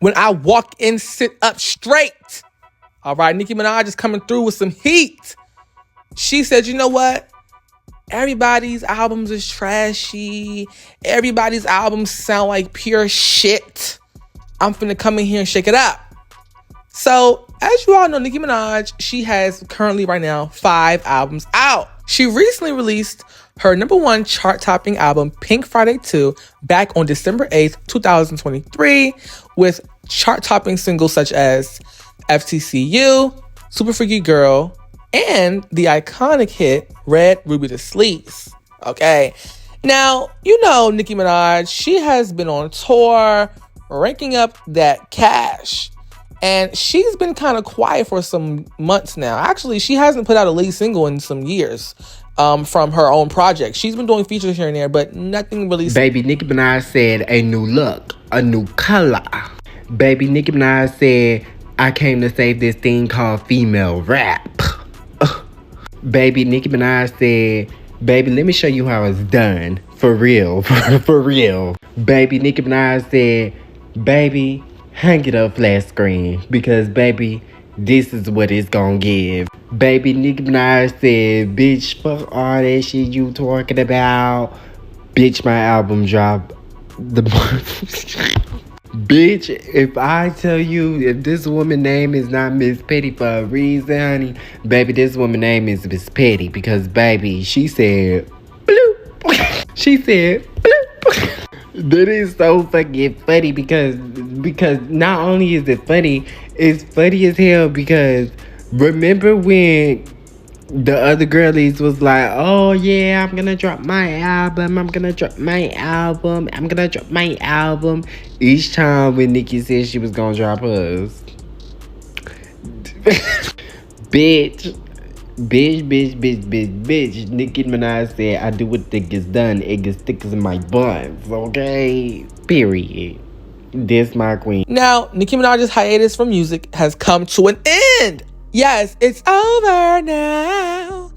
When I walk in, sit up straight. All right, Nicki Minaj is coming through with some heat. She said, you know what? Everybody's albums is trashy. Everybody's albums sound like pure shit. I'm finna come in here and shake it up. So, as you all know, Nicki Minaj, she has currently right now 5 albums out. She recently released her #1 chart-topping album, Pink Friday 2, back on December 8th, 2023, with chart-topping singles such as FTCU, Super Freaky Girl, and the iconic hit, Red Ruby Da Sleaze. Okay. Now, you know Nicki Minaj, she has been on tour, ranking up that cash. And she's been kind of quiet for some months now. Actually, she hasn't put out a lead single in some years from her own project. She's been doing features here and there, but nothing really... Baby Nicki Minaj said a new look, a new color. Baby Nicki Minaj said, I came to save this thing called female rap. Baby Nicki Minaj said, baby, let me show you how it's done. For real. For real. Baby Nicki Minaj said, baby, hang it up flat screen. Because, baby, this is what it's gonna give. Baby Nicki Minaj said, bitch, fuck all that shit you talking about. Bitch, my album dropped the Bitch, if I tell you if this woman's name is not Miss Petty for a reason, honey, baby, this woman's name is Miss Petty because, baby, she said, bloop. She said, bloop. That is so fucking funny because not only is it funny, it's funny as hell because remember when the other girlies was like, oh yeah, I'm gonna drop my album. Each time when Nicki said she was gonna drop hers. bitch. Nicki Minaj said, I do what think is done. It gets stickers in my buns, okay? Period. This my queen. Now, Nicki Minaj's hiatus from music has come to an end. Yes, it's over now.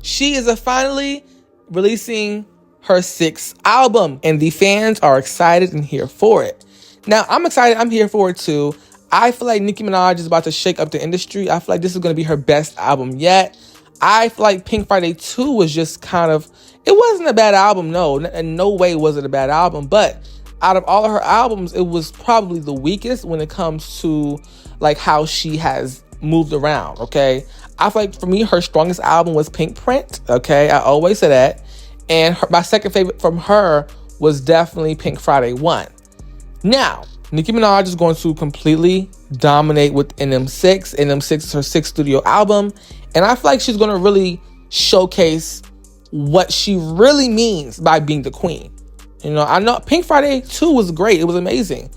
She is finally releasing her 6th album, and the fans are excited and here for it. Now, I'm excited. I'm here for it too. I feel like Nicki Minaj is about to shake up the industry. I feel like this is going to be her best album yet. I feel like Pink Friday 2 was just kind of, it wasn't a bad album, no. In no way was it a bad album, but out of all of her albums, it was probably the weakest when it comes to like how she has moved around, okay? I feel like for me, her strongest album was Pink Print, okay? I always say that. And my second favorite from her was definitely Pink Friday 1. Now, Nicki Minaj is going to completely dominate with NM6. NM6 is her 6th studio album. And I feel like she's going to really showcase what she really means by being the queen. You know, I know Pink Friday 2 was great. It was amazing.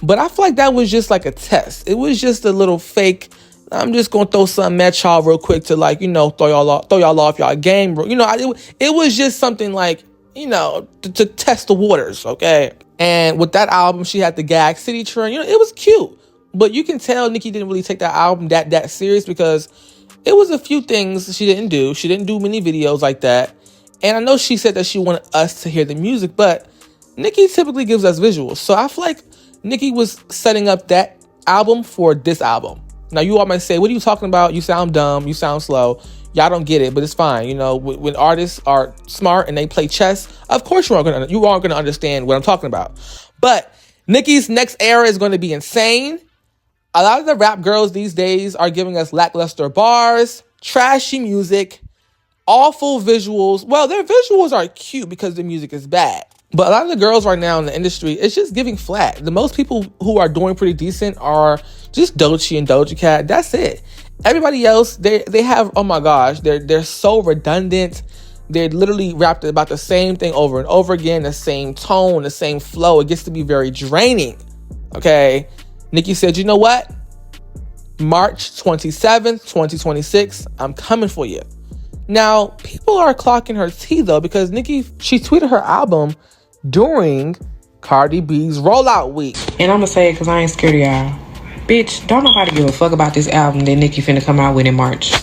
But I feel like that was just like a test. It was just a little fake, I'm just going to throw something at y'all real quick to like, you know, throw y'all off y'all game. You know, it was just something like, you know, to test the waters, okay? And with that album, she had the Gag City trend. You know, it was cute. But you can tell Nicki didn't really take that album that serious because it was a few things she didn't do. She didn't do many videos like that. And I know she said that she wanted us to hear the music, but Nicki typically gives us visuals. So I feel like Nicki was setting up that album for this album. Now, you all might say, what are you talking about? You sound dumb. You sound slow. Y'all don't get it, but it's fine. You know, when artists are smart and they play chess, of course you aren't going to understand what I'm talking about. But Nicki's next era is going to be insane. A lot of the rap girls these days are giving us lackluster bars, trashy music, awful visuals. Well, their visuals are cute because the music is bad. But a lot of the girls right now in the industry, it's just giving flat. The most people who are doing pretty decent are just Doechii and Doja Cat. That's it. Everybody else, they have, oh my gosh, they're so redundant. They're literally rapped about the same thing over and over again, the same tone, the same flow. It gets to be very draining. Okay. Nicki said, you know what? March 27th, 2026, I'm coming for you. Now, people are clocking her tea though, because Nicki, she tweeted her album during Cardi B's rollout week. And I'm gonna say it because I ain't scared of y'all. Bitch, don't nobody give a fuck about this album that Nicki finna come out with in March.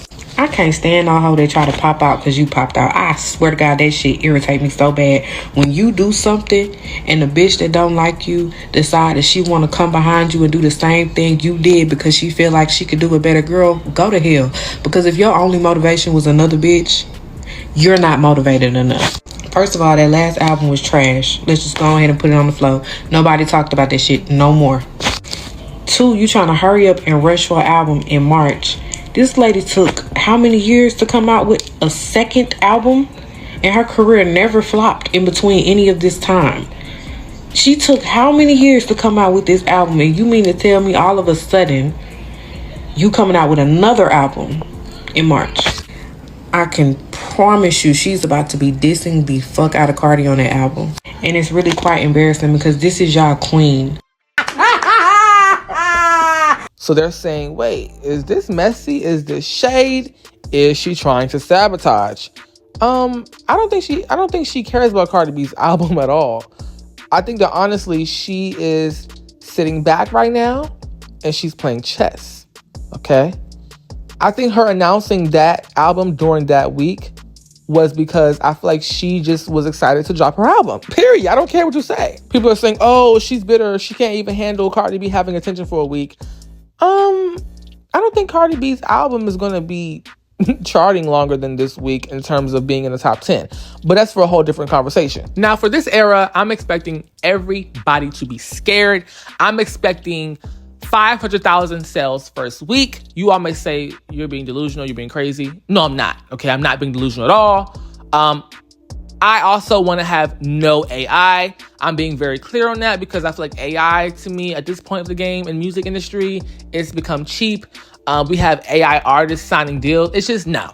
I can't stand all hoe they try to pop out because you popped out. I swear to God, that shit irritate me so bad. When you do something and the bitch that don't like you decide that she want to come behind you and do the same thing you did because she feel like she could do it better, girl, go to hell. Because if your only motivation was another bitch, you're not motivated enough. First of all, that last album was trash. Let's just go ahead and put it on the floor. Nobody talked about that shit no more. 2, you trying to hurry up and rush your album in March. This lady took how many years to come out with a second album? And her career never flopped in between any of this time. She took how many years to come out with this album? And you mean to tell me all of a sudden you coming out with another album in March? I can promise you she's about to be dissing the fuck out of Cardi on that album. And it's really quite embarrassing because this is y'all queen. So they're saying, wait, is this messy? Is this shade? Is she trying to sabotage? I don't think she cares about Cardi B's album at all. I think that honestly, she is sitting back right now and she's playing chess. Okay? I think her announcing that album during that week was because I feel like she just was excited to drop her album. Period. I don't care what you say. People are saying, oh, she's bitter. She can't even handle Cardi B having attention for a week. I don't think Cardi B's album is going to be charting longer than this week in terms of being in the top 10. But that's for a whole different conversation. Now, for this era, I'm expecting everybody to be scared. I'm expecting 500,000 sales first week. You all may say you're being delusional, you're being crazy. No, I'm not. Okay, I'm not being delusional at all. I also want to have no AI. I'm being very clear on that because I feel like AI, to me, at this point of the game in music industry, it's become cheap. We have AI artists signing deals. It's just no.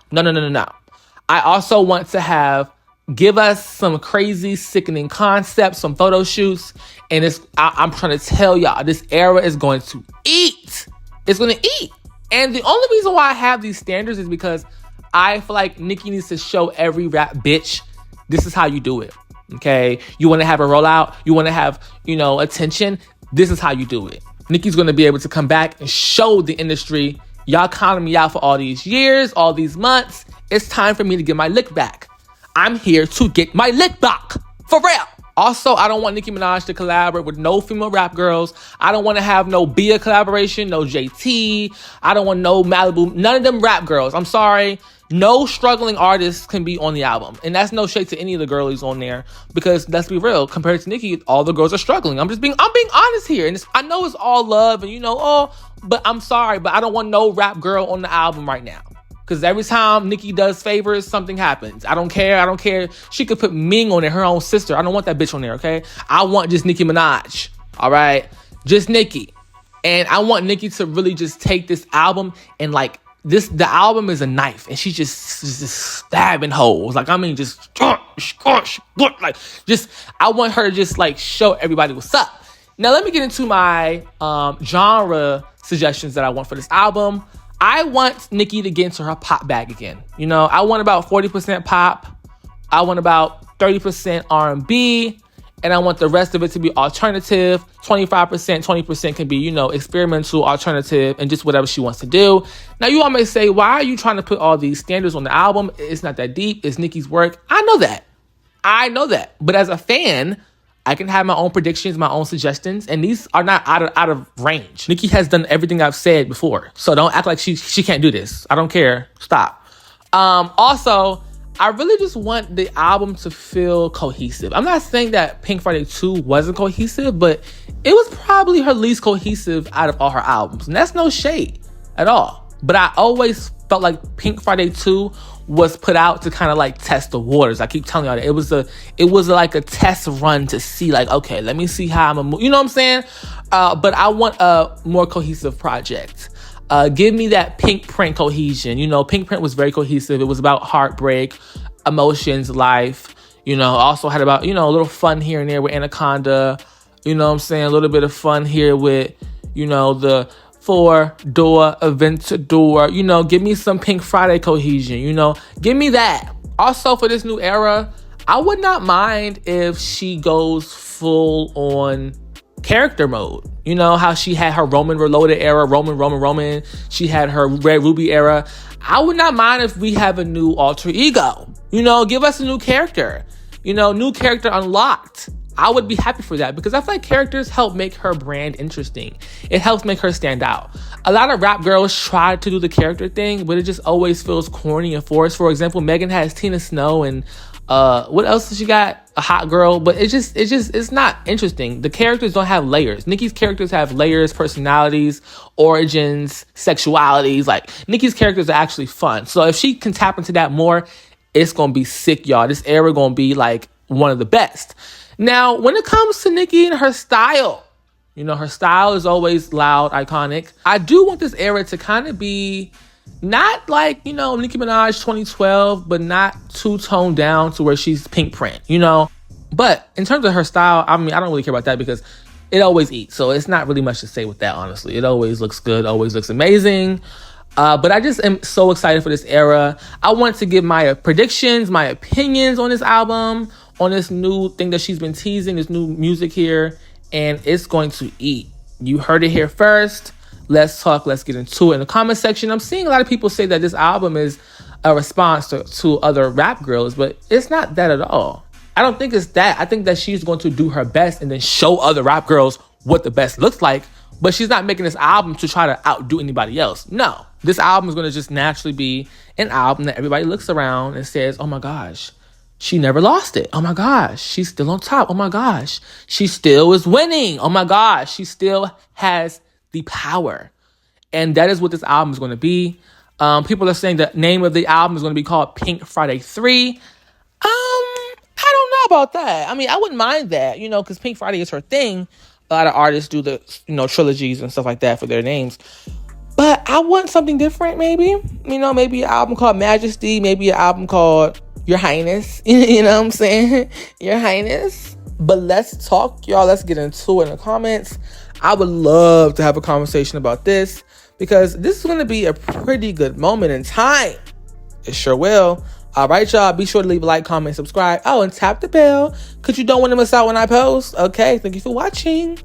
I also want to give us some crazy, sickening concepts, some photo shoots. And I'm trying to tell y'all, this era is going to eat. It's going to eat. And the only reason why I have these standards is because I feel like Nicki needs to show every rap bitch, this is how you do it. Okay? You want to have a rollout? You want to have, attention? This is how you do it. Nicki's going to be able to come back and show the industry, y'all counted me out for all these years, all these months. It's time for me to get my lick back. I'm here to get my lick back. For real. Also, I don't want Nicki Minaj to collaborate with no female rap girls. I don't want to have no Bia collaboration, no JT. I don't want no Malibu. None of them rap girls. I'm sorry. No struggling artists can be on the album. And that's no shade to any of the girlies on there. Because let's be real, compared to Nicki, all the girls are struggling. I'm being honest here. And I know it's all love and but I'm sorry, but I don't want no rap girl on the album right now. Because every time Nicki does favors, something happens. I don't care. She could put Ming on there, her own sister. I don't want that bitch on there, okay? I want just Nicki Minaj, all right? Just Nicki. And I want Nicki to really just take this album and the album is a knife. And she's just stabbing holes. I want her to just show everybody what's up. Now let me get into my genre suggestions that I want for this album. I want Nicki to get into her pop bag again. I want about 40% pop. I want about 30% R&B. And I want the rest of it to be alternative. 25%, 20% can be, experimental, alternative, and just whatever she wants to do. Now, you all may say, why are you trying to put all these standards on the album? It's not that deep. It's Nicki's work. I know that. But as a fan, I can have my own predictions, my own suggestions, and these are not out of range. Nicki has done everything I've said before, so don't act like she can't do this. I don't care. Stop. Also, I really just want the album to feel cohesive. I'm not saying that Pink Friday 2 wasn't cohesive, but it was probably her least cohesive out of all her albums, and that's no shade at all. But I always felt like Pink Friday 2 was put out to kind of test the waters. I keep telling y'all that it was like a test run to see okay, let me see how I'm gonna move. You know what I'm saying? But I want a more cohesive project. Give me that Pink Print cohesion. Pink Print was very cohesive. It was about heartbreak, emotions, life. Also had about, a little fun here and there with Anaconda. You know what I'm saying? A little bit of fun here with, the four-door Aventador. Give me some Pink Friday cohesion. Give me that. Also, for this new era, I would not mind if she goes full on character mode. You know how she had her Roman Reloaded era, Roman. She had her Red Ruby era. I would not mind if we have a new alter ego. You know, give us a new character. You know, new character unlocked. I would be happy for that because I feel like characters help make her brand interesting. It helps make her stand out. A lot of rap girls try to do the character thing, but it just always feels corny and forced. For example, Megan has Tina Snow and what else has she got? A hot girl, but it's not interesting. The characters don't have layers. Nicki's characters have layers, personalities, origins, sexualities. Like, Nicki's characters are actually fun. So if she can tap into that more, it's gonna be sick, y'all. This era gonna be like one of the best. Now, when it comes to Nicki and her style, you know, her style is always loud, iconic. I do want this era to kind of be not like, you know, Nicki Minaj 2012, but not too toned down to where she's pink print, you know? But in terms of her style, I mean, I don't really care about that because it always eats. So it's not really much to say with that, honestly. It always looks good, always looks amazing. But I just am so excited for this era. I want to give my predictions, my opinions on this album, on this new thing that she's been teasing, this new music here, and it's going to eat. You heard it here first. Let's talk, let's get into it in the comment section. I'm seeing a lot of people say that this album is a response to other rap girls, but it's not that at all. I don't think it's that. I think that she's going to do her best and then show other rap girls what the best looks like, but she's not making this album to try to outdo anybody else. No, this album is going to just naturally be an album that everybody looks around and says, oh my gosh, she never lost it. Oh my gosh, she's still on top. Oh my gosh, she still is winning. Oh my gosh, she still has the power. And that is what this album is going to be. People are saying the name of the album is going to be called Pink Friday 3. I don't know about that. I mean, I wouldn't mind that, you know, because Pink Friday is her thing. A lot of artists do the, you know, trilogies and stuff like that for their names. But I want something different, maybe. You know, maybe an album called Majesty. Maybe an album called Your Highness. You know what I'm saying? Your Highness. But let's talk, y'all. Let's get into it in the comments. I would love to have a conversation about this because this is going to be a pretty good moment in time. It sure will. All right, y'all. Be sure to leave a like, comment, subscribe. Oh, and tap the bell because you don't want to miss out when I post. Okay, thank you for watching.